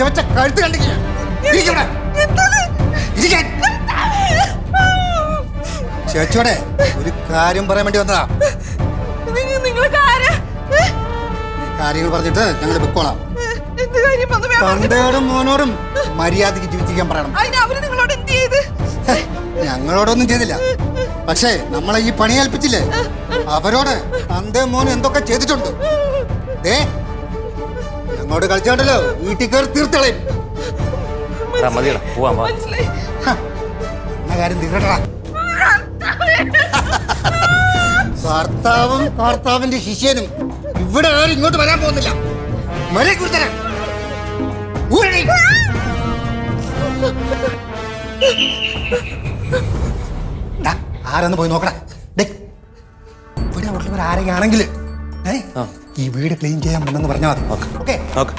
വെച്ച കഴുത്ത് കണ്ടില്ല. ചേച്ചിയോടെ ഒരു കാര്യം പറയാൻ വേണ്ടി വന്നതാ. കാര്യങ്ങൾ പറഞ്ഞിട്ട് ഞങ്ങൾ വെക്കോളാം. തന്തയോടും മോനോടും മര്യാദക്ക് ജീവിക്കാൻ പറയണം. ഞങ്ങളോടൊന്നും ചെയ്തില്ല, പക്ഷേ നമ്മളെ ഈ പണി ഏൽപ്പിച്ചില്ലേ, അവരോട് തന്തയും മോനും എന്തൊക്കെ ചെയ്തിട്ടുണ്ട്. ഞങ്ങളോട് കളിച്ചോണ്ടല്ലോ വീട്ടിൽ കയറി തീർത്തളയും. കാര്യം തീർക്കട്ടാ. ഭർത്താവും ഭർത്താവിന്റെ ശിഷ്യനും ഇവിടെ ആരും ഇങ്ങോട്ട് വരാൻ പോകുന്നില്ല. ആരെന്ന് പോയി നോക്കടാ. ഇവിടെ ഉള്ളവർ ആരെയാണെങ്കിൽ ഈ വീട് ക്ലീൻ ചെയ്യാൻ വന്നെന്ന് പറഞ്ഞാൽ മതി. ഓക്കെ.